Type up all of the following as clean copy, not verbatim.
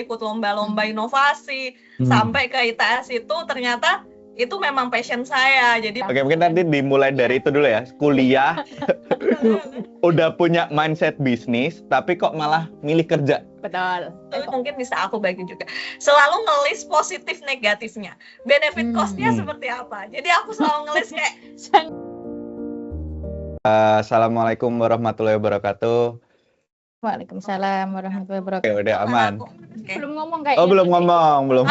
ikut lomba-lomba inovasi, sampai ke ITS itu ternyata itu memang passion saya. Jadi Oke, mungkin nanti dimulai dari itu dulu ya. Kuliah, udah punya mindset bisnis, tapi kok malah milih kerja. Betul. itu mungkin bisa aku bagi juga. Selalu ngelis positif negatifnya. Benefit cost-nya seperti apa. Jadi aku selalu ngelis kayak Assalamualaikum warahmatullahi wabarakatuh. Waalaikumsalam warahmatullahi wabarakatuh. Oke, udah aman. Belum ngomong kayaknya. Oh, belum ngomong.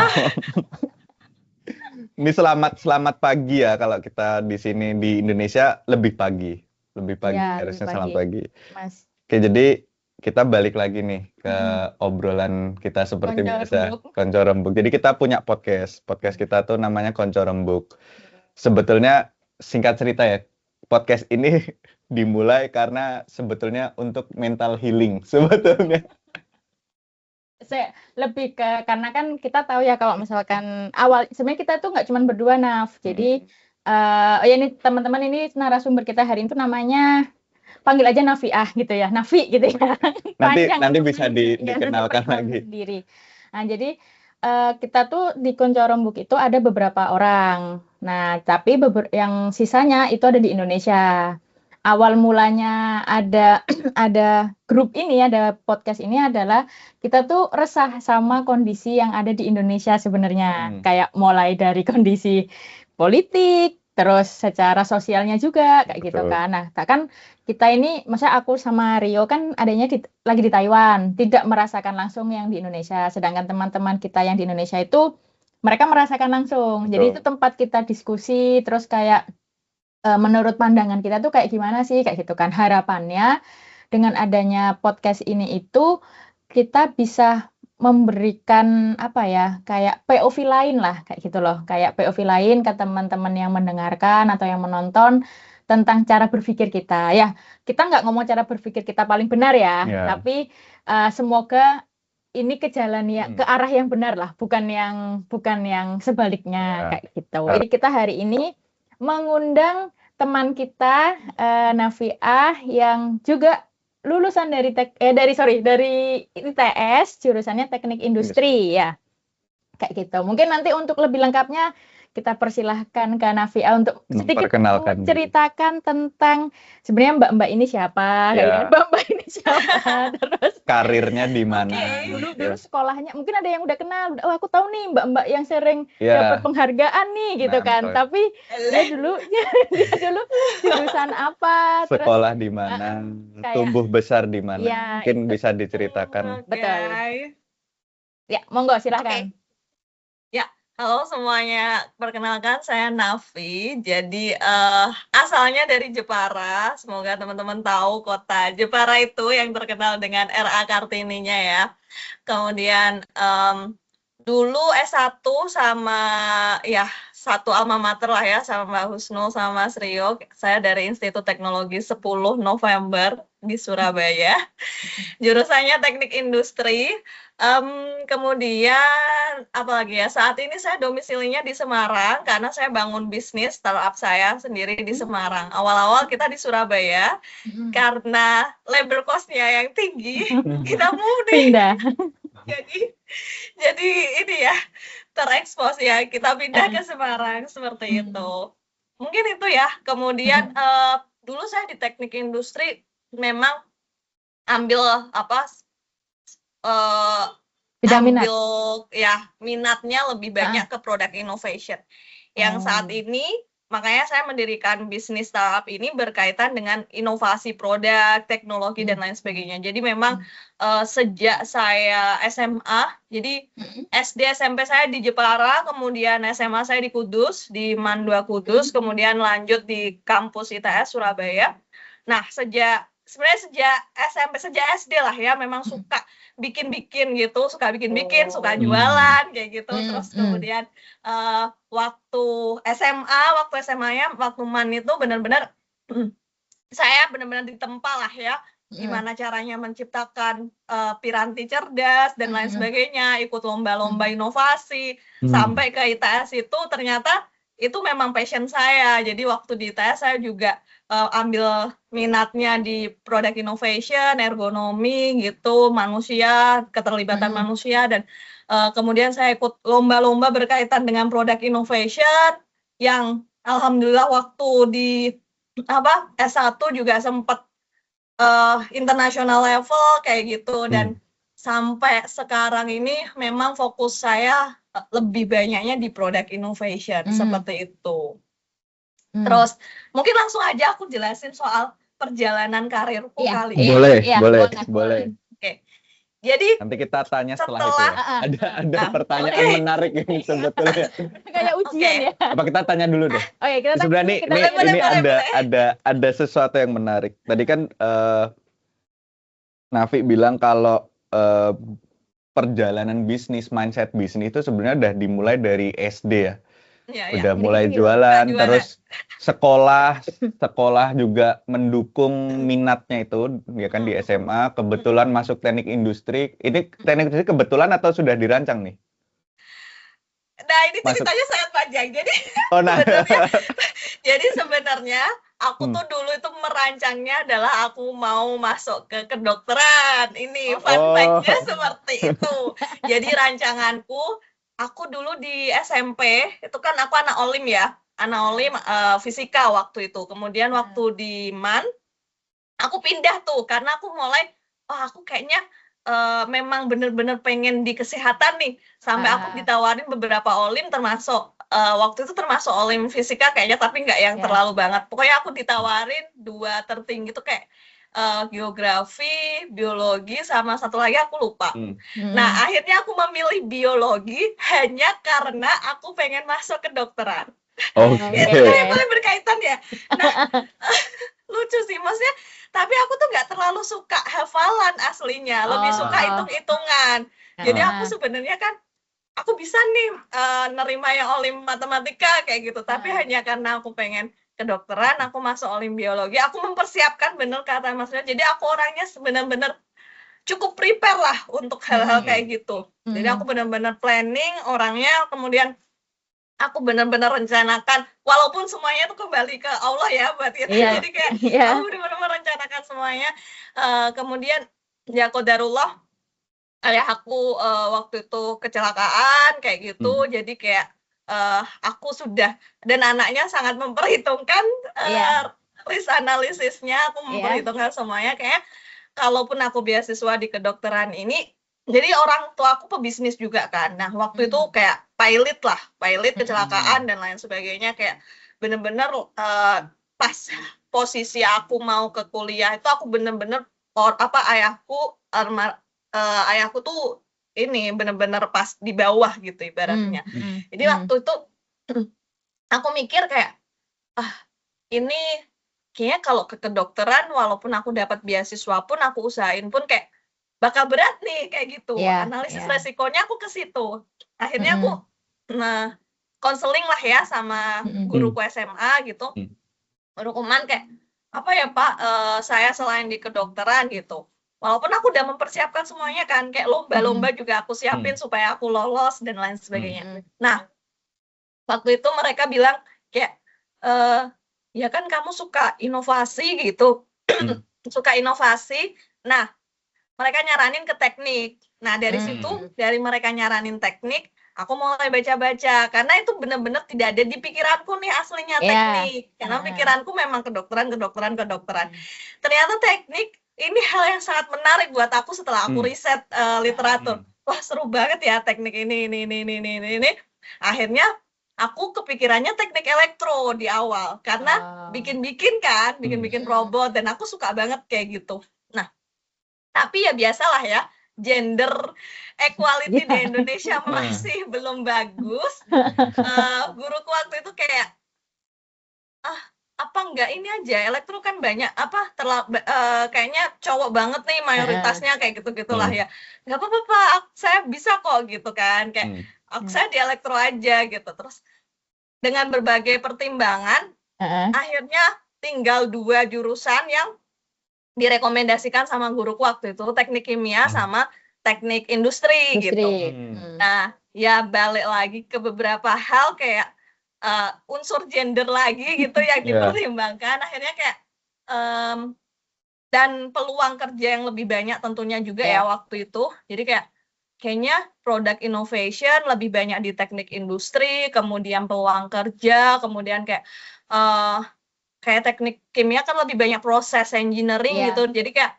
Ini selamat pagi ya, kalau kita di sini di Indonesia lebih pagi Ya, harusnya lebih selamat pagi. pagi. Mas. Oke, jadi kita balik lagi nih ke obrolan kita seperti Konco biasa, Rembuk. Konco Rembuk. Jadi kita punya podcast kita tuh namanya Konco Rembuk. Sebetulnya singkat cerita ya, podcast ini dimulai karena sebetulnya untuk mental healing sebetulnya. Saya lebih ke karena kan kita tahu ya kalau misalkan awal sebenarnya kita tuh nggak cuma berdua, Naf. Jadi ya ini teman-teman, ini narasumber kita hari ini tuh namanya panggil aja Nafiah gitu ya, Nafi gitu ya. Nanti bisa dikenalkan lagi. Sendiri. Nah, jadi kita tuh di Konco Rembuk itu ada beberapa orang. Nah, tapi yang sisanya itu ada di Indonesia. Awal mulanya ada ada grup ini, ada podcast ini adalah kita tuh resah sama kondisi yang ada di Indonesia sebenarnya. Kayak mulai dari kondisi politik, terus secara sosialnya juga kayak gitu kan. Nah, kan kita ini, masa aku sama Rio kan adanya lagi di Taiwan, tidak merasakan langsung yang di Indonesia. Sedangkan teman-teman kita yang di Indonesia itu mereka merasakan langsung. Jadi itu tempat kita diskusi, terus kayak menurut pandangan kita tuh kayak gimana sih, kayak gitu kan. Harapannya dengan adanya podcast ini itu kita bisa memberikan apa ya, kayak POV lain lah, kayak gitu loh. Kayak POV lain ke teman-teman yang mendengarkan atau yang menonton tentang cara berpikir kita. Ya, kita nggak ngomong cara berpikir kita paling benar ya, tapi semoga ini ke jalan ke arah yang benar lah, bukan yang sebaliknya kayak gitu. Jadi kita hari ini mengundang teman kita Nafiah yang juga lulusan dari ITS, jurusannya Teknik Industri ya. Kayak gitu. Mungkin nanti untuk lebih lengkapnya kita persilahkan ke Nafiah untuk sedikit menceritakan tentang sebenarnya mbak-mbak ini siapa, mbak-mbak ini siapa, terus karirnya di mana. Dulu sekolahnya, mungkin ada yang udah kenal, oh aku tahu nih mbak-mbak yang sering dapat penghargaan nih gitu kan. Tapi dia dulu jurusan apa, sekolah di mana, tumbuh besar di mana, mungkin bisa diceritakan. Betul. Ya, monggo silahkan. Halo semuanya, perkenalkan saya Nafi. Jadi asalnya dari Jepara. Semoga teman-teman tahu kota Jepara itu yang terkenal dengan RA Kartininya ya. Kemudian dulu S1 sama satu alma mater lah ya, sama Mbak Husnul sama Mas Rio. Saya dari Institut Teknologi 10 November di Surabaya. Jurusannya Teknik Industri. Kemudian apalagi ya, saat ini saya domisilinya di Semarang karena saya bangun bisnis startup saya sendiri di Semarang. Awal-awal kita di Surabaya karena labor cost-nya yang tinggi, kita pindah. Jadi ini ya, terekspos ya, kita pindah ke Semarang seperti itu. Mungkin itu ya. Kemudian dulu saya di Teknik Industri memang ambil minatnya lebih banyak ke product innovation. Yang saat ini makanya saya mendirikan bisnis startup ini berkaitan dengan inovasi produk, teknologi dan lain sebagainya. Jadi memang sejak saya SMA, jadi SD SMP saya di Jepara, kemudian SMA saya di Kudus, di Mandua Kudus, kemudian lanjut di kampus ITS Surabaya. Nah, sejak SMP, sejak SD lah ya, memang suka bikin-bikin gitu, suka bikin-bikin, suka jualan kayak gitu. Terus kemudian waktu SMA-nya, waktu MAN itu benar-benar saya benar-benar ditempa lah ya, gimana caranya menciptakan piranti cerdas dan lain sebagainya, ikut lomba-lomba inovasi, sampai ke ITS itu ternyata itu memang passion saya. Jadi waktu di ITS saya juga ambil minatnya di product innovation, ergonomi gitu, manusia, keterlibatan manusia, dan kemudian saya ikut lomba-lomba berkaitan dengan product innovation yang alhamdulillah waktu di S1 juga sempat international level kayak gitu, dan sampai sekarang ini memang fokus saya lebih banyaknya di product innovation seperti itu. Terus mungkin langsung aja aku jelasin soal perjalanan karirku kali ya. Boleh. Oke. Jadi nanti kita tanya setelah itu ya. Ada pertanyaan menarik ini sebetulnya. Kayak ujian ya. Apa kita tanya dulu deh? Oh ya, kita sebenarnya ini ada sesuatu yang menarik. Tadi kan Nafi bilang kalau perjalanan bisnis, mindset bisnis itu sebenarnya udah dimulai dari SD ya. Udah mulai jualan, terus sekolah juga mendukung minatnya itu, ya kan di SMA, kebetulan masuk teknik industri. Ini teknik industri kebetulan atau sudah dirancang nih? Nah, ini ceritanya sangat panjang. Jadi jadi sebenarnya aku tuh dulu itu merancangnya adalah aku mau masuk ke kedokteran. Ini fun fact-nya seperti itu. Jadi rancanganku, aku dulu di SMP, itu kan aku anak Olim ya, fisika waktu itu. Kemudian waktu di MAN, aku pindah tuh, karena aku mulai, aku kayaknya memang bener-bener pengen di kesehatan nih. Sampai aku ditawarin beberapa Olim, termasuk, waktu itu termasuk Olim fisika kayaknya, tapi nggak yang terlalu banget. Pokoknya aku ditawarin 2 tertinggi tuh kayak geografi, biologi, sama satu lagi aku lupa. Nah, akhirnya aku memilih biologi hanya karena aku pengen masuk ke kedokteran. Itu yang paling berkaitan ya. Nah, lucu sih, maksudnya, tapi aku tuh nggak terlalu suka hafalan aslinya, lebih suka hitung-hitungan. Jadi aku sebenarnya kan, aku bisa nih nerima yang Olim matematika kayak gitu, tapi hanya karena aku pengen kedokteran, aku masuk Olim biologi, aku mempersiapkan, bener kata Masnya, jadi aku orangnya benar-benar cukup prepare lah untuk hal-hal kayak gitu. Jadi aku benar-benar planning orangnya, kemudian aku benar-benar rencanakan, walaupun semuanya itu kembali ke Allah ya buat kita. Jadi kayak aku benar-benar merencanakan semuanya. Kemudian ya qadarullah, ayah aku waktu itu kecelakaan kayak gitu, jadi kayak aku sudah, dan anaknya sangat memperhitungkan risk analisisnya, aku memperhitungkan semuanya, kayak kalaupun aku beasiswa di kedokteran ini, jadi orang tua aku pebisnis juga kan. Nah, waktu itu kayak pilot kecelakaan dan lain sebagainya, kayak bener-bener pas posisi aku mau ke kuliah itu aku bener-bener ayahku tuh ini bener-bener pas di bawah gitu ibaratnya. Jadi waktu itu aku mikir kayak ini kayaknya kalau ke kedokteran, walaupun aku dapat beasiswa pun, aku usahain pun kayak bakal berat nih kayak gitu. Analisis resikonya aku ke situ. Akhirnya aku konseling lah ya sama guruku SMA gitu. Guruku Man kayak, apa ya Pak, saya selain di kedokteran gitu, walaupun aku udah mempersiapkan semuanya kan, kayak lomba-lomba juga aku siapin supaya aku lolos dan lain sebagainya. Nah, waktu itu mereka bilang kayak, ya kan kamu suka inovasi gitu, suka inovasi. Nah, mereka nyaranin ke teknik. Nah, dari situ, dari mereka nyaranin teknik, aku mulai baca-baca, karena itu benar-benar tidak ada di pikiranku nih aslinya teknik. Karena pikiranku memang kedokteran. Ternyata teknik ini hal yang sangat menarik buat aku setelah aku riset literatur. Wah, seru banget ya teknik ini. Akhirnya aku kepikirannya teknik elektro di awal, karena bikin robot, dan aku suka banget kayak gitu. Nah, tapi ya biasalah ya, gender equality di Indonesia masih belum bagus. Guruku waktu itu kayak, apa enggak ini aja, elektro kan banyak, kayaknya cowok banget nih mayoritasnya, kayak gitu-gitulah ya. Nggak apa-apa Pak, saya bisa kok gitu kan, kayak saya di elektro aja gitu. Terus dengan berbagai pertimbangan, akhirnya tinggal 2 jurusan yang direkomendasikan sama guruku waktu itu, teknik kimia sama teknik industri gitu. Nah, ya balik lagi ke beberapa hal kayak unsur gender lagi gitu yang Iya. dipertimbangkan. Akhirnya kayak dan peluang kerja yang lebih banyak tentunya juga ya waktu itu. Jadi kayaknya product innovation lebih banyak di teknik industri, kemudian peluang kerja, kemudian kayak teknik kimia kan lebih banyak proses engineering gitu. Jadi kayak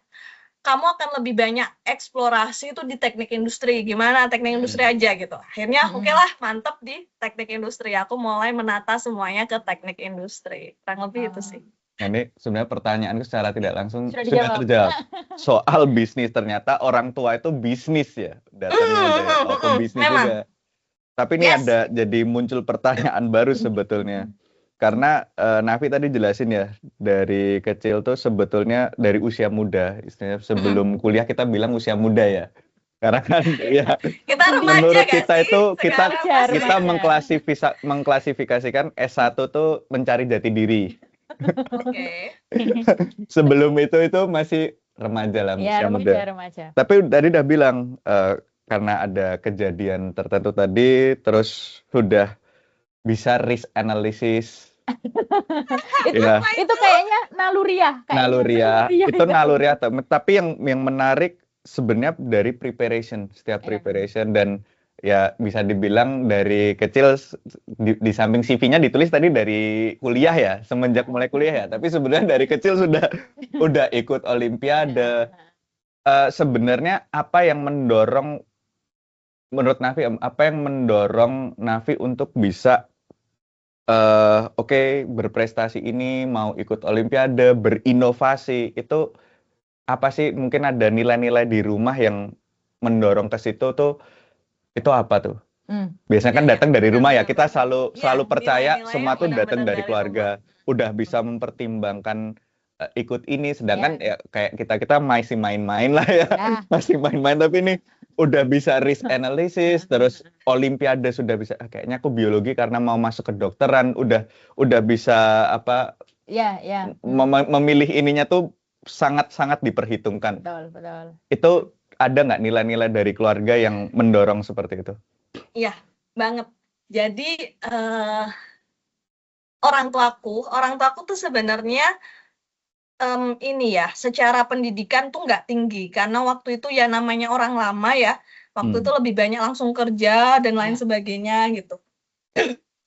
kamu akan lebih banyak eksplorasi itu di teknik industri. Gimana teknik industri aja gitu. Akhirnya oke lah, mantep di teknik industri. Aku mulai menata semuanya ke teknik industri. Kurang lebih itu sih. Nah, ini sebenarnya pertanyaanku secara tidak langsung Sudah sudah dijawab. terjawab. Soal bisnis, ternyata orang tua itu bisnis ya. Dasarnya ada pembisnis Memang. juga. Tapi ini Yes. ada jadi muncul pertanyaan baru sebetulnya. Karena Nafi tadi jelasin ya, dari kecil tuh sebetulnya dari usia muda, istilahnya sebelum kuliah kita bilang usia muda ya. Karena kan ya Kita remaja menurut gak kita sih? itu kita Sekarang Remaja. mengklasifikasikan S1 tuh mencari jati diri. Oke. Sebelum itu masih remaja lah, Ya, usia muda. remaja. Tapi tadi udah bilang karena ada kejadian tertentu tadi, terus sudah bisa risk analysis. Ya, Itu kayaknya naluriah. naluriah. Itu ya. naluriah. Tapi yang menarik sebenarnya dari preparation, setiap preparation dan ya bisa dibilang dari kecil di samping CV-nya ditulis tadi dari kuliah ya, semenjak mulai kuliah ya. Tapi sebenarnya dari kecil udah ikut olimpiade. Sebenarnya apa yang mendorong menurut Nafi, apa yang mendorong Nafi untuk bisa oke, berprestasi ini, mau ikut olimpiade, berinovasi, itu apa sih? Mungkin ada nilai-nilai di rumah yang mendorong ke situ tuh, itu apa tuh? Biasanya kan datang dari rumah ya, kita selalu percaya nilai-nilai semua tuh datang benar-benar dari dari keluarga. Udah bisa mempertimbangkan ikut ini, sedangkan ya kayak kita masih main-main lah ya. Masih main-main, tapi ini udah bisa risk analysis, terus olimpiade sudah bisa, kayaknya aku biologi karena mau masuk ke dokteran, udah bisa apa memilih ininya tuh sangat-sangat diperhitungkan. Betul. Itu ada nggak nilai-nilai dari keluarga yang mendorong seperti itu? Iya, banget. Jadi orang tuaku tuh sebenarnya ini ya, secara pendidikan tuh nggak tinggi karena waktu itu ya namanya orang lama ya, waktu itu lebih banyak langsung kerja dan lain sebagainya gitu.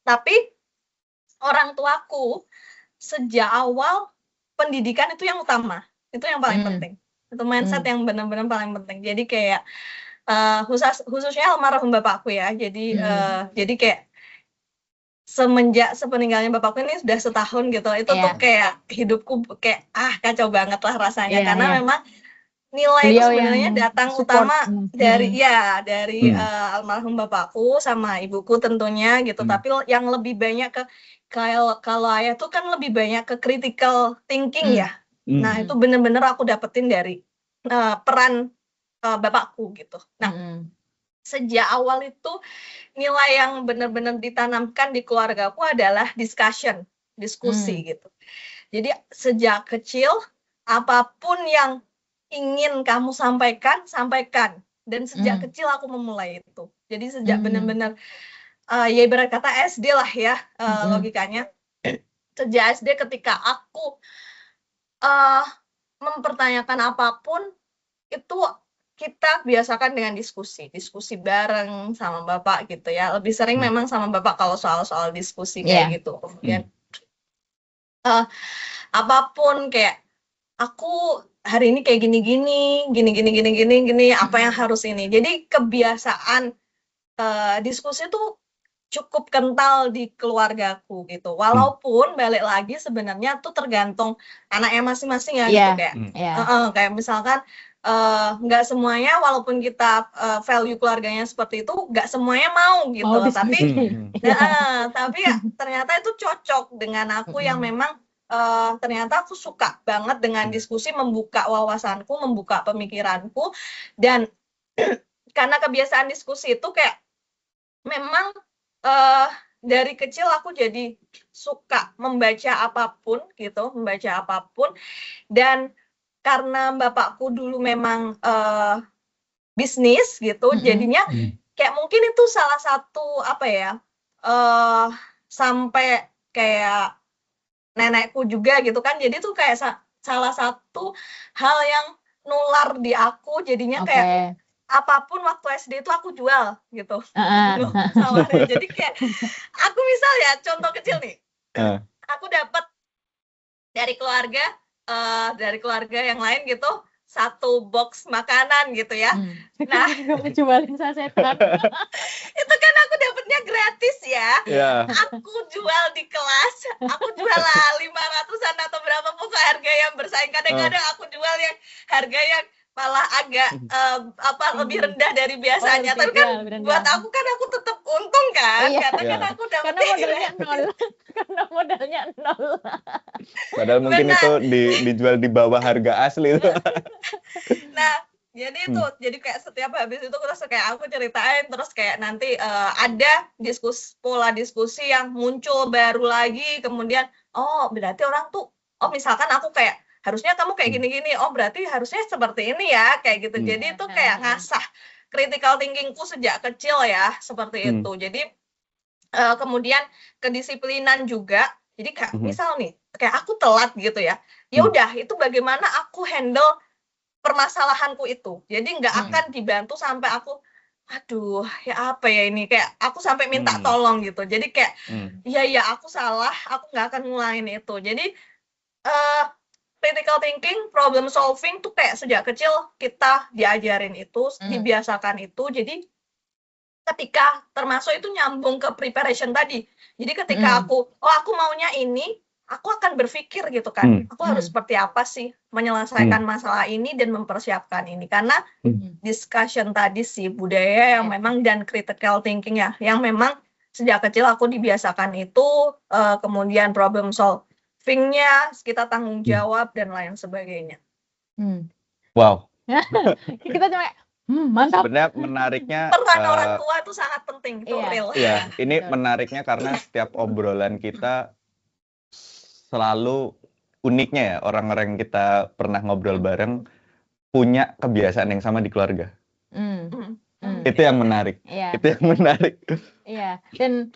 Tapi orang tuaku sejak awal pendidikan itu yang utama, itu yang paling penting. Itu mindset yang benar-benar paling penting. Jadi kayak khususnya almarhum bapakku ya. Jadi kayak semenjak sepeninggalnya bapakku ini sudah setahun gitu, itu tuh kayak hidupku kayak kacau banget lah rasanya karena memang nilai itu sebenarnya datang utama dari almarhum bapakku sama ibuku tentunya gitu, tapi yang lebih banyak kalau ayah tuh kan lebih banyak ke critical thinking ya. Nah itu bener-bener aku dapetin dari peran bapakku gitu. Nah sejak awal itu nilai yang benar-benar ditanamkan di keluargaku adalah diskusi gitu. Jadi sejak kecil apapun yang ingin kamu sampaikan. Dan sejak kecil aku memulai itu. Jadi sejak benar-benar ya ibarat kata SD lah ya logikanya. Sejak SD ketika aku mempertanyakan apapun itu kita biasakan dengan diskusi bareng sama bapak gitu ya, lebih sering memang sama bapak kalau soal diskusi kayak gitu. Kemudian apapun kayak aku hari ini kayak gini, apa yang harus ini. Jadi kebiasaan diskusi tuh cukup kental di keluargaku gitu. Walaupun balik lagi sebenarnya tuh tergantung anaknya masing-masing ya gitu kayak misalkan nggak semuanya walaupun kita value keluarganya seperti itu nggak semuanya mau gitu tapi ya, ternyata itu cocok dengan aku yang memang ternyata aku suka banget dengan diskusi, membuka wawasanku, membuka pemikiranku, dan karena kebiasaan diskusi itu kayak memang dari kecil aku jadi suka membaca apapun dan karena bapakku dulu memang bisnis gitu, jadinya kayak mungkin itu salah satu sampai kayak nenekku juga gitu kan. Jadi tuh kayak salah satu hal yang nular di aku, jadinya kayak Oke. apapun waktu SD itu aku jual gitu. Heeh. Samarnya. Jadi kayak aku misal ya contoh kecil nih. Eh, Aku dapat dari keluarga yang lain gitu satu box makanan gitu ya. Nah, Kamu jualin sasetan. itu kan aku dapatnya gratis ya. ya. Aku jual di kelas, aku jual 500-an atau berapa pokok harga yang bersaing. Kadang-kadang aku jual yang harga yang malah agak lebih rendah dari biasanya. Tapi kan buat aku kan aku tetap untung kan, Iya. karena kan aku Karena dapetnya modalnya nol. Karena modalnya nol. Padahal mungkin Benar. itu dijual di bawah harga asli itu. Nah, jadi itu, jadi kayak setiap habis itu terus kayak aku ceritain, terus kayak nanti ada pola diskusi yang muncul baru lagi, kemudian oh berarti orang tuh, oh misalkan aku kayak harusnya kamu kayak gini-gini, oh berarti harusnya seperti ini ya, kayak gitu. Jadi itu kayak ngasah critical thinkingku sejak kecil ya, seperti itu. Jadi kemudian kedisiplinan juga. Jadi kayak misal nih, kayak aku telat gitu ya, ya udah itu bagaimana aku handle permasalahanku itu. Jadi nggak akan dibantu sampai aku, aduh ya apa ya ini, kayak aku sampai minta tolong gitu. Jadi kayak ya aku salah, aku nggak akan ngulangin itu. Jadi critical thinking, problem solving tuh kayak sejak kecil kita diajarin itu, dibiasakan itu. Jadi ketika termasuk itu nyambung ke preparation tadi. Jadi ketika aku maunya ini, aku akan berpikir gitu kan, aku harus seperti apa sih menyelesaikan masalah ini dan mempersiapkan ini. Karena discussion tadi sih, budaya yang memang dan critical thinking ya, yang memang sejak kecil aku dibiasakan itu, kemudian problem solving-nya, kita tanggung jawab dan lain sebagainya. Wow. Kita cuma mantap. Sebenarnya menariknya peran orang tua itu sangat penting, itu real. Iya, ini menariknya karena setiap obrolan kita selalu uniknya ya, orang-orang yang kita pernah ngobrol bareng punya kebiasaan yang sama di keluarga. Itu yang menarik. Itu yang menarik. Iya, dan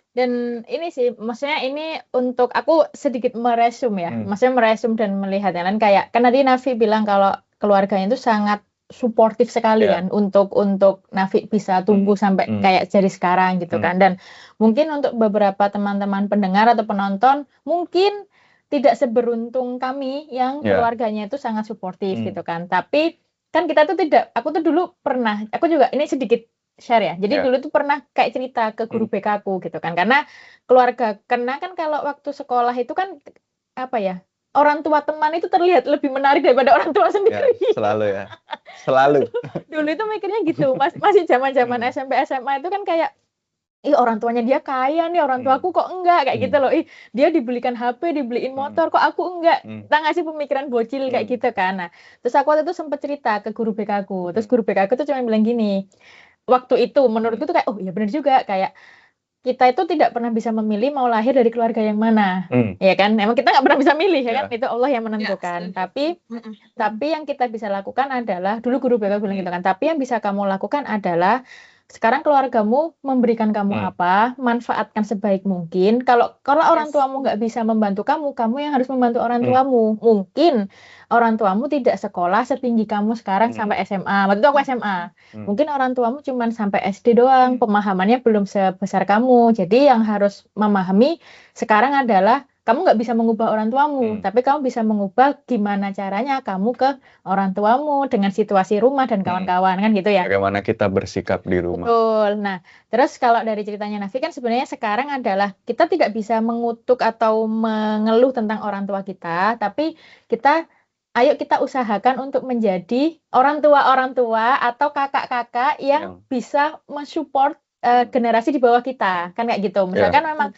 ini sih, maksudnya ini untuk aku sedikit meresum ya, maksudnya meresum dan melihat yang lain, kayak kan tadi Nafi bilang kalau keluarganya itu sangat suportif sekali kan untuk Nafi bisa tumbuh sampai kayak jadi sekarang gitu kan. Dan mungkin untuk beberapa teman-teman pendengar atau penonton mungkin tidak seberuntung kami yang keluarganya itu sangat suportif gitu kan. Tapi kan kita tuh tidak, aku tuh dulu pernah, aku juga ini sedikit share ya. Jadi dulu tuh pernah kayak cerita ke guru BK aku gitu kan. Karena kan kalau waktu sekolah itu kan apa ya? Orang tua teman itu terlihat lebih menarik daripada orang tua sendiri. Ya, selalu ya. Selalu. Dulu itu mikirnya gitu. Masih zaman-zaman SMP SMA itu kan kayak orang tuanya dia kaya nih, orang tuaku kok enggak, kayak gitu loh. Dia dibelikan HP, dibeliin motor, kok aku enggak. Kita ngasih pemikiran bocil kayak gitu kan. Nah, terus aku waktu itu sempat cerita ke guru BK aku. Terus guru BK aku tuh cuma bilang gini, waktu itu menurutku tuh kayak, oh iya benar juga, kayak kita itu tidak pernah bisa memilih mau lahir dari keluarga yang mana, ya kan? Emang kita nggak pernah bisa milih, ya kan? Itu Allah yang menentukan. Tapi yang kita bisa lakukan adalah, dulu guru BK bilang gitu kan, tapi yang bisa kamu lakukan adalah sekarang keluargamu memberikan kamu apa, manfaatkan sebaik mungkin. Kalau orang tuamu nggak bisa membantu kamu yang harus membantu orang tuamu. Mungkin orang tuamu tidak sekolah setinggi kamu sekarang sampai SMA. Waktu itu aku SMA. Mungkin orang tuamu cuma sampai SD doang, pemahamannya belum sebesar kamu. Jadi yang harus memahami sekarang adalah kamu nggak bisa mengubah orang tuamu, tapi kamu bisa mengubah gimana caranya kamu ke orang tuamu dengan situasi rumah dan kawan-kawan, kan gitu ya. Bagaimana kita bersikap di rumah. Betul. Nah, terus kalau dari ceritanya Nafi kan sebenarnya sekarang adalah kita tidak bisa mengutuk atau mengeluh tentang orang tua kita, tapi ayo kita usahakan untuk menjadi orang tua atau kakak-kakak yang bisa mensupport generasi di bawah kita, kan kayak gitu. Misalkan memang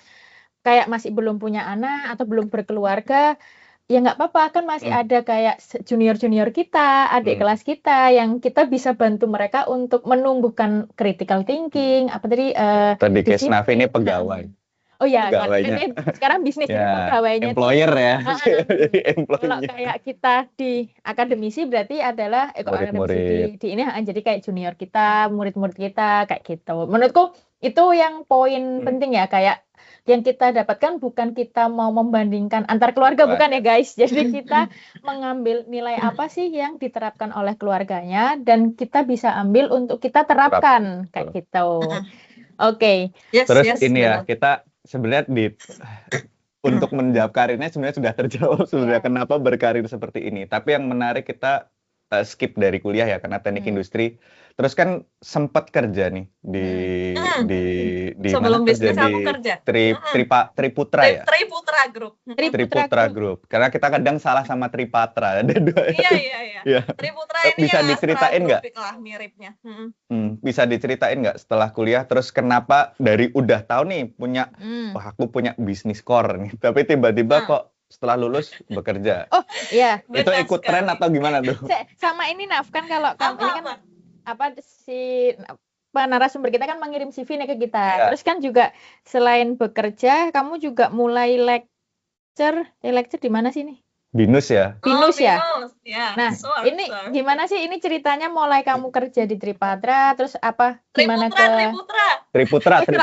kayak masih belum punya anak atau belum berkeluarga, ya nggak apa-apa, kan masih ada kayak junior-junior kita, adik kelas kita yang kita bisa bantu mereka untuk menumbuhkan critical thinking, apa tadi kayak Nafi ini pegawai. Oh ya, Pegawainya. ini sekarang bisnis jadi Ya, pegawainya itu employer ya. Heeh. Jadi Kalau employee-nya. kayak kita di akademisi berarti adalah kok akademisi Murid-murid. di ini jadi kayak junior kita, murid-murid kita kayak gitu. Menurutku itu yang poin penting ya, kayak yang kita dapatkan bukan kita mau membandingkan antar keluarga, bukan ya guys. Jadi kita mengambil nilai apa sih yang diterapkan oleh keluarganya dan kita bisa ambil untuk kita terapkan kayak gitu. Oke. Yes, Terus yes, ini ya, benar. kita sebenarnya untuk menjawab karirnya sebenarnya sudah terjawab sebenarnya Iya. kenapa berkarir seperti ini. Tapi yang menarik kita skip dari kuliah ya karena teknik industri. Terus kan sempat kerja nih di Sebelum mana kerja bisnis di aku kerja. Triputra ya. Triputra Group. Triputra Group. Karena kita kadang salah sama Tripatra ada dua. Iya. Iya. Triputra ini Bisa yang diceritain nggak? Astra Group lah miripnya. Bisa diceritain nggak setelah kuliah terus kenapa dari udah tahu nih punya wah aku punya bisnis core nih tapi tiba-tiba kok setelah lulus bekerja. Oh iya. Itu Benar ikut sekali. tren atau gimana tuh? Sama ini Naf kan kalau kamu ini kan si narasumber kita kan mengirim CV nih ke kita. Ya. Terus kan juga selain bekerja, kamu juga mulai lecture di mana sih nih? Binus ya. Binus ya. Binus. Ya. Nah, ini gimana sih ini ceritanya mulai kamu kerja di Tripatra, terus apa gimana Triputra terus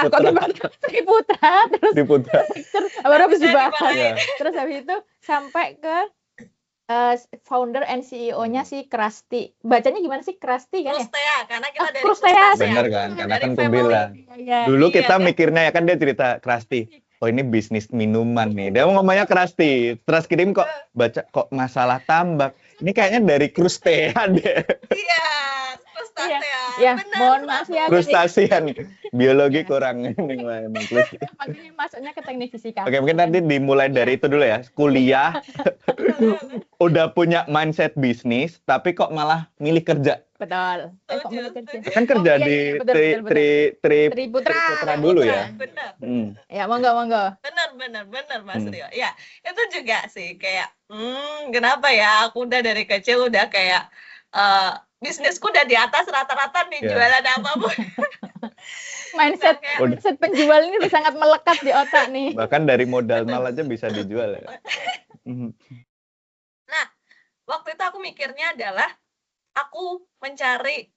lecture baru habis dibahas. Ya. Terus habis itu sampai ke founder and CEO-nya si Krusty. Bacanya gimana sih Krusty kan ya? Krustea, karena kita dari Krustea. Bener kan? Karena Dari kan aku family. bilang. Iya. Dulu kita Iya. mikirnya ya kan dia cerita Krusty. Oh ini bisnis minuman nih. Dia ngomongnya Krusty. Terus kirim kok baca kok masalah tambak. Ini kayaknya dari Krustea deh. Iya, Krustea. Ya, Benar, mohon maaf ya. Krustasian. Biologi kurang ini memang. Makanya masuknya ke teknik fisika. Oke, mungkin nanti dimulai dari itu dulu ya. Kuliah udah punya mindset bisnis tapi kok malah milih kerja. Betul. Kok mulai kerja? Kan kerja Oh, iya, di iya, betul. Triputra dulu ya. Benar. Ya, monggo. Benar Mas Rio. Ya, itu juga sih kayak kenapa ya aku udah dari kecil udah kayak bisnisku udah di atas rata-rata nih jualan apapun. Mindset penjual ini udah sangat melekat di otak nih. Bahkan dari modal nol aja bisa dijual ya. Nah, waktu itu aku mikirnya adalah aku mencari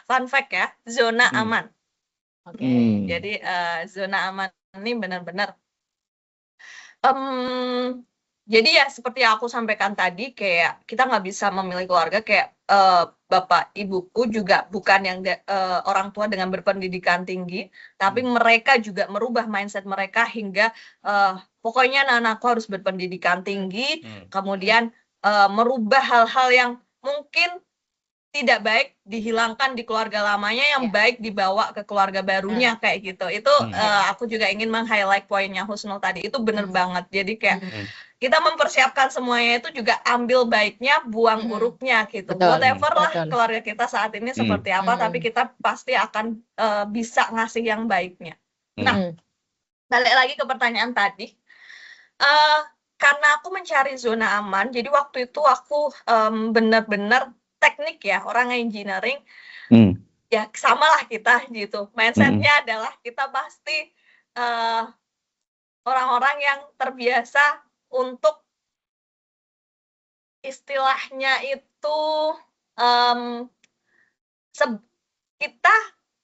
fun fact ya, zona aman. Oke. Jadi zona aman ini benar-benar jadi ya seperti yang aku sampaikan tadi, kayak kita nggak bisa memilih keluarga, kayak bapak ibuku juga bukan yang orang tua dengan berpendidikan tinggi, tapi mereka juga merubah mindset mereka hingga pokoknya anak-anakku harus berpendidikan tinggi, kemudian merubah hal-hal yang mungkin tidak baik dihilangkan di keluarga lamanya, yang baik dibawa ke keluarga barunya kayak gitu. Itu aku juga ingin meng-highlight poinnya Husnul tadi, itu bener banget. Jadi kayak kita mempersiapkan semuanya itu juga ambil baiknya, buang buruknya gitu. Betul, Whatever lah betul. keluarga kita saat ini seperti apa, tapi kita pasti akan bisa ngasih yang baiknya. Nah, balik lagi ke pertanyaan tadi. Karena aku mencari zona aman, jadi waktu itu aku benar-benar teknik ya, orang engineering, ya samalah kita gitu. Mindsetnya adalah kita pasti orang-orang yang terbiasa untuk istilahnya itu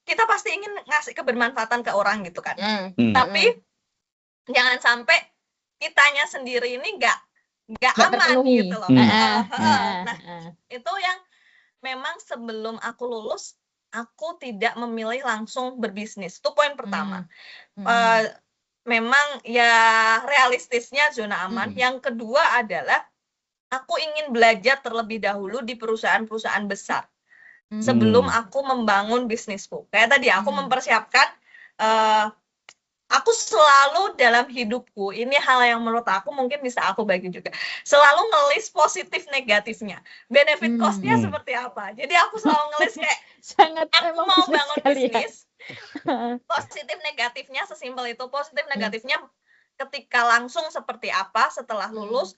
kita pasti ingin ngasih kebermanfaatan ke orang gitu kan. Tapi jangan sampai kitanya sendiri ini nggak aman gitu loh. Nah, itu yang memang sebelum aku lulus, aku tidak memilih langsung berbisnis. Itu poin pertama. Memang ya realistisnya zona aman. Yang kedua adalah aku ingin belajar terlebih dahulu di perusahaan-perusahaan besar sebelum aku membangun bisnisku. Kayak tadi aku mempersiapkan, aku selalu dalam hidupku, ini hal yang menurut aku mungkin bisa aku bagi juga, selalu ngelis positif negatifnya, benefit cost-nya seperti apa. Jadi aku selalu ngelis kayak aku mau bangun bisnis, positif negatifnya sesimpel itu. Positif negatifnya ketika langsung seperti apa setelah lulus,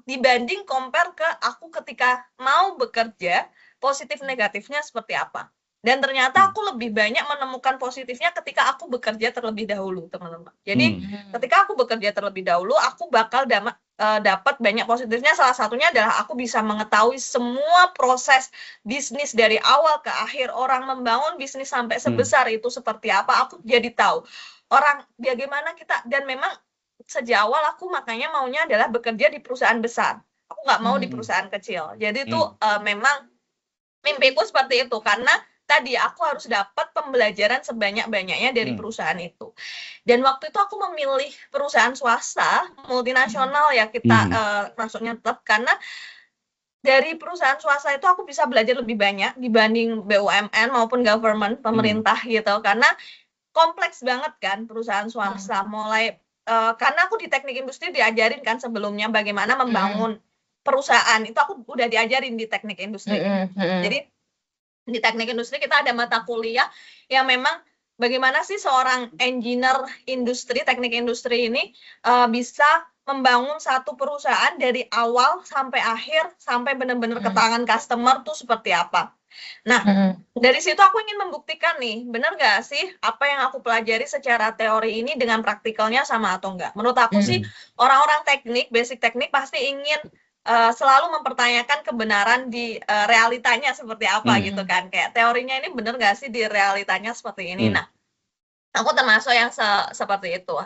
dibanding compare ke aku ketika mau bekerja, positif negatifnya seperti apa. Dan ternyata aku lebih banyak menemukan positifnya ketika aku bekerja terlebih dahulu, teman-teman. Jadi ketika aku bekerja terlebih dahulu, aku bakal dapat banyak positifnya. Salah satunya adalah aku bisa mengetahui semua proses bisnis dari awal ke akhir. Orang membangun bisnis sampai sebesar itu seperti apa, aku jadi tahu. Orang bagaimana kita, dan memang sejak awal aku makanya maunya adalah bekerja di perusahaan besar. Aku nggak mau di perusahaan kecil. Jadi itu memang mimpiku seperti itu, karena tadi aku harus dapat pembelajaran sebanyak-banyaknya dari perusahaan itu. Dan waktu itu aku memilih perusahaan swasta multinasional ya, kita maksudnya tetap, karena dari perusahaan swasta itu aku bisa belajar lebih banyak dibanding BUMN maupun government, pemerintah gitu, karena kompleks banget kan perusahaan swasta. Mulai karena aku di teknik industri diajarin kan sebelumnya bagaimana membangun perusahaan, itu aku udah diajarin di teknik industri. Jadi di teknik industri kita ada mata kuliah yang memang bagaimana sih seorang engineer industri, teknik industri ini bisa membangun satu perusahaan dari awal sampai akhir, sampai benar-benar ke tangan customer tuh seperti apa. Nah, dari situ aku ingin membuktikan nih, benar nggak sih apa yang aku pelajari secara teori ini dengan praktikalnya sama atau enggak. Menurut aku sih orang-orang teknik, basic teknik pasti ingin selalu mempertanyakan kebenaran di realitanya seperti apa gitu kan. Kayak teorinya ini benar nggak sih di realitanya seperti ini. Nah, aku termasuk yang seperti itu.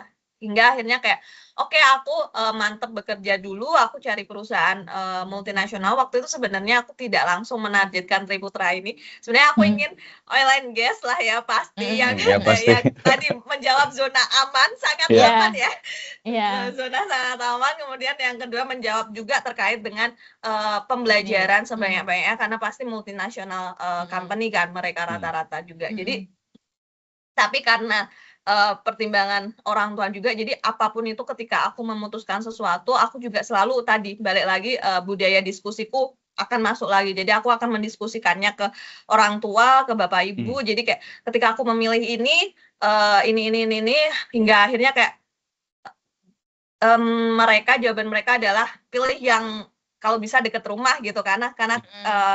Hingga akhirnya kayak, oke, aku mantep bekerja dulu, aku cari perusahaan multinasional. Waktu itu sebenarnya aku tidak langsung menargetkan Triputra ini. Sebenarnya aku ingin oil and gas lah ya, pasti. Yang tadi menjawab zona aman, sangat aman ya. Zona sangat aman. Kemudian yang kedua menjawab juga terkait dengan pembelajaran sebanyak-banyaknya, karena pasti multinasional company kan mereka rata-rata juga. Jadi, tapi karena pertimbangan orang tua juga, jadi apapun itu ketika aku memutuskan sesuatu, aku juga selalu tadi balik lagi budaya diskusiku akan masuk lagi. Jadi aku akan mendiskusikannya ke orang tua, ke bapak ibu. Jadi kayak ketika aku memilih ini, hingga akhirnya kayak jawaban mereka adalah pilih yang kalau bisa deket rumah gitu, karena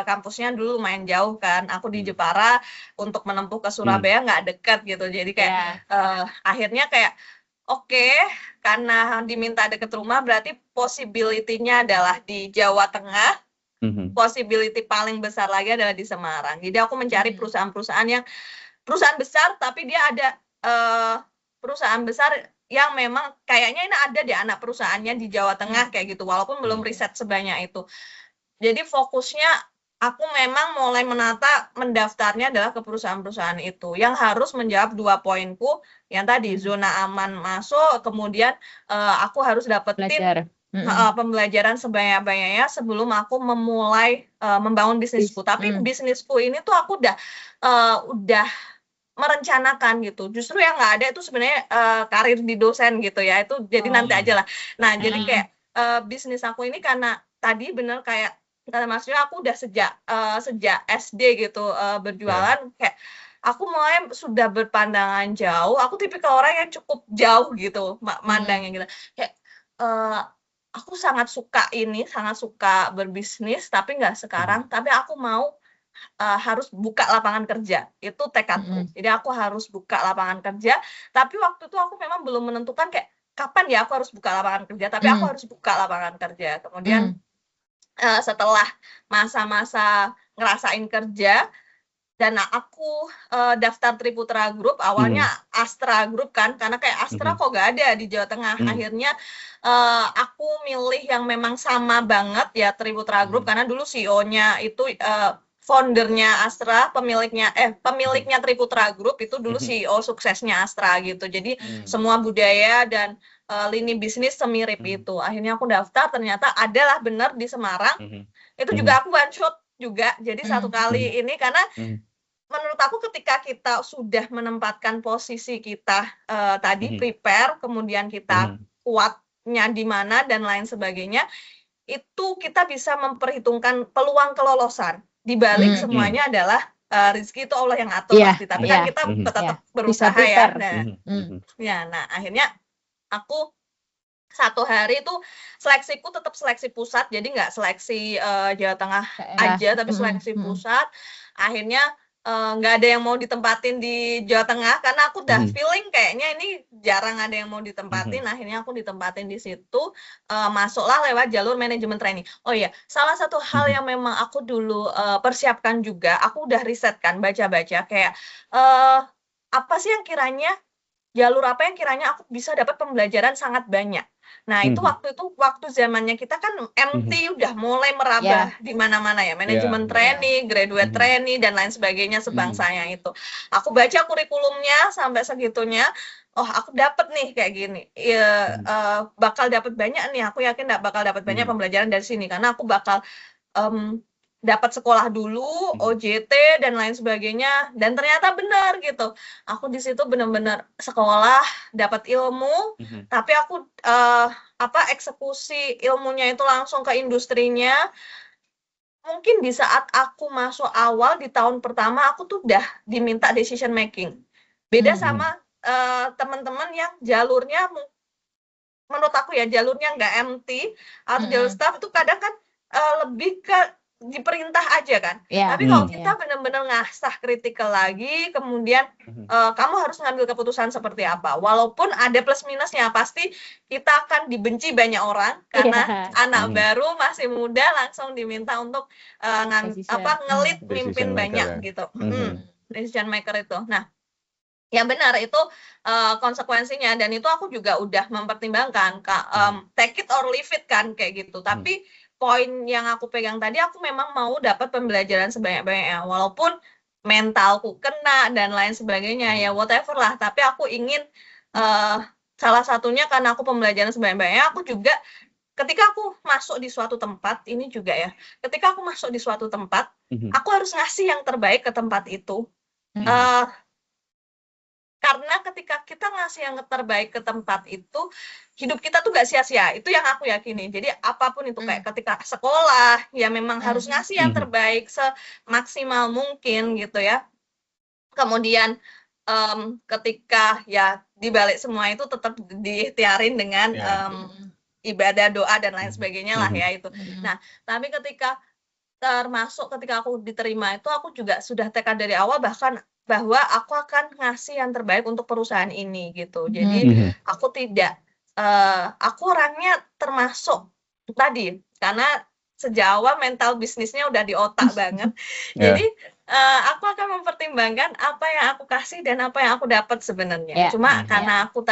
kampusnya dulu lumayan jauh kan. Aku di Jepara, untuk menempuh ke Surabaya nggak deket gitu. Jadi kayak akhirnya kayak oke, karena diminta deket rumah berarti possibility-nya adalah di Jawa Tengah. Possibility paling besar lagi adalah di Semarang. Jadi aku mencari perusahaan-perusahaan yang perusahaan besar, tapi dia ada perusahaan besar yang memang kayaknya ini ada di anak perusahaannya di Jawa Tengah kayak gitu, walaupun belum riset sebanyak itu. Jadi fokusnya aku memang mulai mendaftarnya adalah ke perusahaan-perusahaan itu yang harus menjawab 2 poinku yang tadi, zona aman masuk, kemudian aku harus dapetin pembelajaran sebanyak-banyaknya sebelum aku memulai membangun bisnisku. Tapi bisnisku ini tuh aku udah merencanakan gitu. Justru yang nggak ada itu sebenarnya karir di dosen gitu ya. Itu jadi nanti aja lah. Nah, jadi kayak bisnis aku ini karena tadi bener kayak kata Mas Rio, aku udah sejak SD gitu berjualan, kayak aku mulai sudah berpandangan jauh. Aku tipikal orang yang cukup jauh gitu mandangnya gitu. Kayak aku sangat suka berbisnis, tapi nggak sekarang. Tapi aku mau harus buka lapangan kerja, itu tekadku. Jadi aku harus buka lapangan kerja, tapi waktu itu aku memang belum menentukan kayak kapan ya aku harus buka lapangan kerja, tapi aku harus buka lapangan kerja. Kemudian setelah masa-masa ngerasain kerja, dan aku daftar Triputra Group, awalnya Astra Group kan, karena kayak Astra kok gak ada di Jawa Tengah. Akhirnya aku milih yang memang sama banget ya, Triputra Group, karena dulu CEO-nya itu foundernya Astra, pemiliknya Triputra Group itu dulu CEO suksesnya Astra gitu. Jadi semua budaya dan lini bisnis semirip itu. Akhirnya aku daftar, ternyata adalah benar di Semarang. Itu juga aku one shot juga. Jadi satu kali ini, karena menurut aku ketika kita sudah menempatkan posisi kita tadi prepare, kemudian kita kuatnya di mana dan lain sebagainya, itu kita bisa memperhitungkan peluang kelolosan. Di balik semuanya adalah rezeki itu Allah yang atur pasti, tapi kan kita tetap berusaha ya. Nah, akhirnya aku satu hari itu seleksiku tetap seleksi pusat, jadi nggak seleksi Jawa Tengah aja, tapi seleksi pusat. Akhirnya nggak ada yang mau ditempatin di Jawa Tengah karena aku udah feeling kayaknya ini jarang ada yang mau ditempatin. Akhirnya aku ditempatin di situ, masuklah lewat jalur manajemen training. Oh iya, salah satu hal yang memang aku dulu persiapkan juga, aku udah riset kan, baca-baca kayak apa sih yang kiranya jalur apa yang kiranya aku bisa dapat pembelajaran sangat banyak. Nah, itu waktu zamannya kita kan MT udah mulai merambah di mana-mana ya, manajemen training, graduate training dan lain sebagainya sebangsanya itu. Aku baca kurikulumnya sampai segitunya, oh aku dapat nih kayak gini. Bakal dapat banyak nih, aku yakin bakal dapat banyak pembelajaran dari sini karena aku bakal dapat sekolah dulu, OJT dan lain sebagainya, dan ternyata benar gitu. Aku di situ benar-benar sekolah, dapat ilmu, tapi aku eksekusi ilmunya itu langsung ke industrinya. Mungkin di saat aku masuk awal di tahun pertama, aku tuh udah diminta decision making. Beda sama teman-teman yang jalurnya, menurut aku ya jalurnya nggak MT atau jalur staff itu kadang kan lebih ke diperintah aja kan. Tapi kalau kita benar-benar ngasah kritikal lagi, kemudian kamu harus ngambil keputusan seperti apa. Walaupun ada plus minusnya, pasti kita akan dibenci banyak orang karena anak baru masih muda langsung diminta untuk ngelit mimpin banyak gitu. Decision maker itu. Nah, yang benar itu konsekuensinya, dan itu aku juga udah mempertimbangkan take it or leave it kan kayak gitu. Tapi poin yang aku pegang tadi, aku memang mau dapat pembelajaran sebanyak-banyaknya, walaupun mentalku kena dan lain sebagainya ya whatever lah, tapi aku ingin salah satunya karena aku pembelajaran sebanyak-banyaknya, aku juga ketika aku masuk di suatu tempat ini juga ya, ketika aku masuk di suatu tempat, aku harus ngasih yang terbaik ke tempat itu. Karena ketika kita ngasih yang terbaik ke tempat itu, hidup kita tuh gak sia-sia. Itu yang aku yakini. Jadi apapun itu, kayak ketika sekolah, ya memang harus ngasih yang terbaik semaksimal mungkin gitu ya. Kemudian ketika ya dibalik semua itu tetap diikhtiarin dengan ibadah, doa, dan lain sebagainya lah ya itu. Nah, tapi ketika aku diterima itu, aku juga sudah tekad dari awal bahwa aku akan ngasih yang terbaik untuk perusahaan ini gitu. Jadi aku tidak, aku orangnya termasuk tadi karena sejak awal mental bisnisnya udah di otak banget. Jadi aku akan mempertimbangkan apa yang aku kasih dan apa yang aku dapat sebenarnya. Cuma karena aku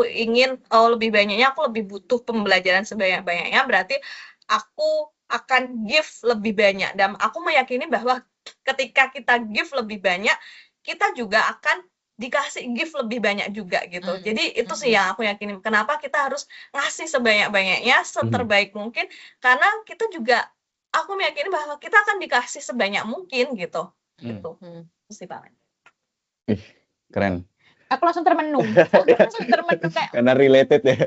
ingin lebih banyaknya, aku lebih butuh pembelajaran sebanyak-banyaknya, berarti aku akan give lebih banyak, dan aku meyakini bahwa ketika kita give lebih banyak, kita juga akan dikasih give lebih banyak juga gitu. Jadi itu sih yang aku yakini. Kenapa kita harus ngasih sebanyak-banyaknya, seterbaik mungkin, karena kita juga, aku meyakini bahwa kita akan dikasih sebanyak mungkin gitu. Gitu. Mesti banget. Keren. Aku langsung termenung. Kayak karena related ya.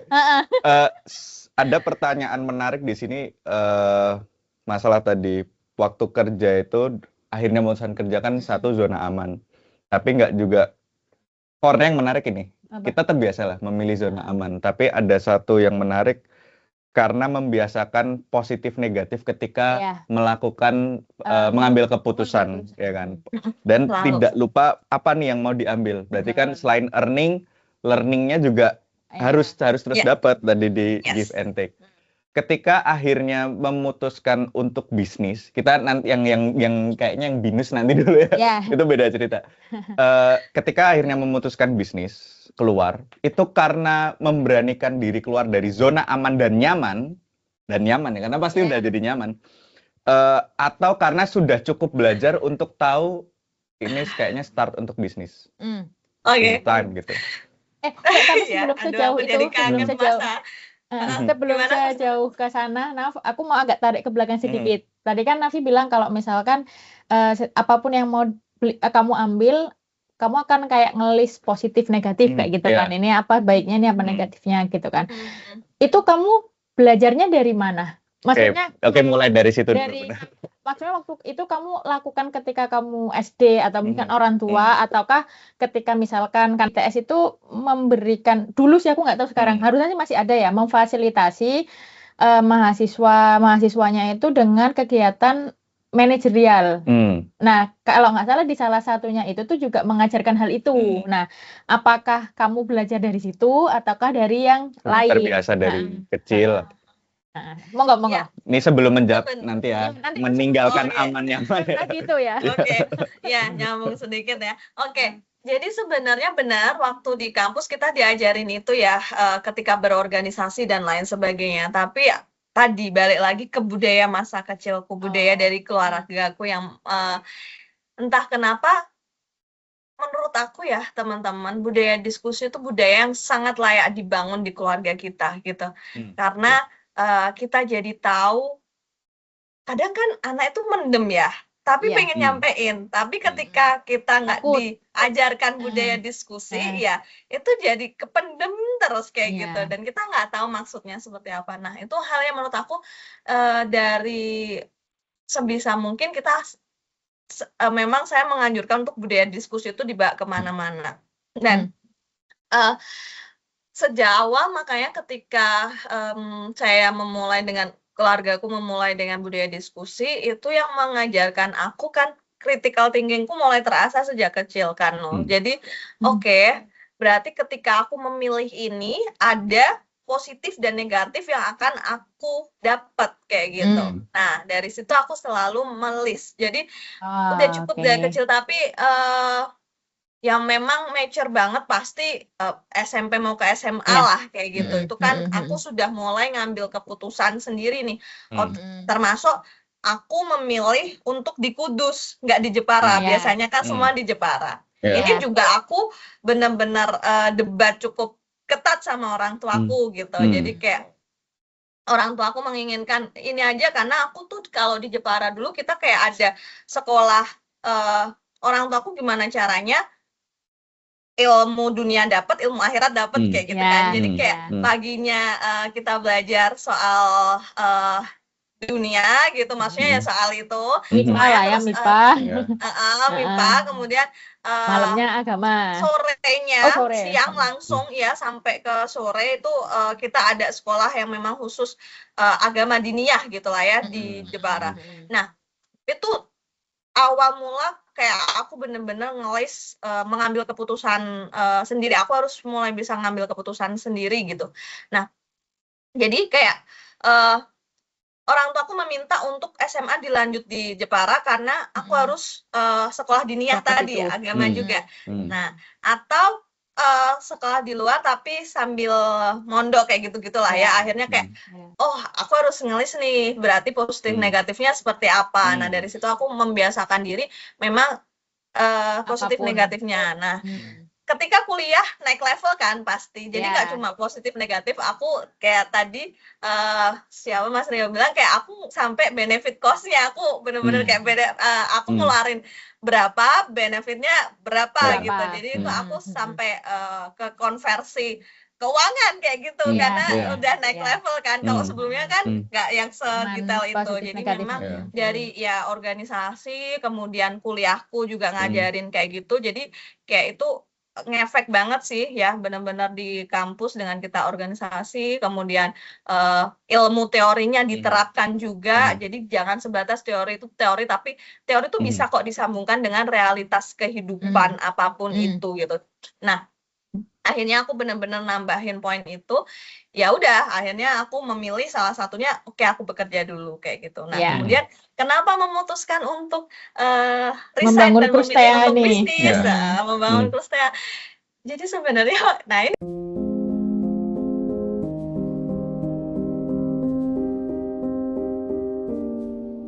Ada pertanyaan menarik di sini, masalah tadi waktu kerja itu akhirnya memutuskan kerja kan satu zona aman, tapi nggak juga core yang menarik ini. Kita terbiasa lah memilih zona aman, tapi ada satu yang menarik karena membiasakan positif negatif ketika melakukan mengambil keputusan, ya kan. Dan tidak lupa apa nih yang mau diambil. Berarti kan selain learningnya juga harus terus dapat tadi di give and take. Ketika akhirnya memutuskan untuk bisnis, kita nanti yang kayaknya yang binus nanti dulu ya. Itu beda cerita. Ketika akhirnya memutuskan bisnis keluar, itu karena memberanikan diri keluar dari zona aman dan nyaman ya, karena pasti udah jadi nyaman. Atau karena sudah cukup belajar untuk tahu ini kayaknya start untuk bisnis. Time gitu. Tapi sebelum sejauh itu, sebelum saya jauh ke sana, Naf, aku mau agak tarik ke belakang sedikit. Tadi kan Nafi bilang kalau misalkan apapun yang mau kamu ambil, kamu akan kayak ngelis positif negatif kayak gitu kan. Ini apa baiknya, ini apa negatifnya gitu kan. Itu kamu belajarnya dari mana? Maksudnya mulai dari situ dulu. Maksudnya waktu itu kamu lakukan ketika kamu SD atau mungkin orang tua, ataukah ketika misalkan kan TS itu memberikan, dulu sih aku nggak tahu sekarang, harusnya sih masih ada ya, memfasilitasi mahasiswanya itu dengan kegiatan manajerial. Hmm. Nah, kalau nggak salah di salah satunya itu tuh juga mengajarkan hal itu. Nah, apakah kamu belajar dari situ ataukah dari yang Sudah lain? terbiasa dari kecil. Monggo, Ya, Ini sebelum menjawab Seben- nanti ya, nanti meninggalkan Oke. aman nyaman ya. Nah, gitu ya. Oke, ya nyambung sedikit ya. Oke, jadi sebenarnya benar waktu di kampus kita diajarin itu ya ketika berorganisasi dan lain sebagainya. Tapi ya, tadi balik lagi ke budaya masa kecilku, budaya dari keluargaku yang entah kenapa menurut aku ya teman-teman, budaya diskusi itu budaya yang sangat layak dibangun di keluarga kita gitu. Karena kita jadi tahu kadang kan anak itu mendem ya, tapi Iya. pengen nyampein. Tapi ketika kita nggak Takut. diajarkan budaya diskusi, ya itu jadi kependem terus kayak Iya. gitu. Dan kita nggak tahu maksudnya seperti apa. Nah, itu hal yang menurut aku dari sebisa mungkin kita memang saya menganjurkan untuk budaya diskusi itu dibawa kemana-mana. Dan sejak awal makanya ketika saya memulai dengan keluargaku memulai dengan budaya diskusi itu yang mengajarkan aku kan critical thinkingku mulai terasa sejak kecil kan loh. Jadi oke, berarti ketika aku memilih ini ada positif dan negatif yang akan aku dapat kayak gitu. Nah, dari situ aku selalu melis. Jadi udah cukup dari kecil tapi yang memang mature banget pasti SMP mau ke SMA lah kayak gitu. Itu kan aku sudah mulai ngambil keputusan sendiri nih. Termasuk aku memilih untuk di Kudus, nggak di Jepara. Biasanya kan semua di Jepara. Ini juga aku benar-benar debat cukup ketat sama orang tuaku gitu. Jadi kayak orang tuaku menginginkan ini aja karena aku tuh kalau di Jepara dulu kita kayak ada sekolah orang tuaku gimana caranya ilmu dunia dapat, ilmu akhirat dapat kayak gitu kan. Jadi kayak paginya kita belajar soal dunia gitu, maksudnya ya soal itu. MIPA lah ya, MIPA. MIPA, kemudian malamnya agama. Sorenya, siang langsung ya sampai ke sore itu kita ada sekolah yang memang khusus agama diniyah gitu lah ya di Jepara. Nah, itu awal mula kayak aku bener-bener ngelis mengambil keputusan sendiri. Aku harus mulai bisa ngambil keputusan sendiri gitu. Nah, jadi kayak orang tua aku meminta untuk SMA dilanjut di Jepara karena aku harus sekolah diniyah tadi ya, agama juga. Nah, atau sekolah di luar tapi sambil mondok kayak gitu-gitulah ya. Akhirnya kayak oh, aku harus ngelis nih, berarti positif negatifnya seperti apa. Nah, dari situ aku membiasakan diri memang positif negatifnya. Nah, ketika kuliah naik level kan pasti. Jadi nggak cuma positif negatif, aku kayak tadi siapa Mas Rio bilang kayak aku sampai benefit cost-nya aku bener-bener kayak aku ngeluarin berapa, benefitnya berapa gitu. Jadi itu aku sampai ke konversi keuangan kayak gitu karena udah naik level kan. Kalau sebelumnya kan nggak yang sedetail itu. Jadi memang dari ya organisasi, kemudian kuliahku juga ngajarin kayak gitu. Jadi kayak itu ngefek banget sih ya, benar-benar di kampus dengan kita organisasi, kemudian ilmu teorinya diterapkan juga. Jadi jangan sebatas teori itu teori, tapi teori itu bisa kok disambungkan dengan realitas kehidupan apapun itu gitu. Nah, akhirnya aku benar-benar nambahin poin itu. Ya udah, akhirnya aku memilih salah satunya oke aku bekerja dulu kayak gitu. Nah, kemudian kenapa memutuskan untuk resign dan memilih untuk bisnis, membangun Krustea. Jadi sebenarnya nah ini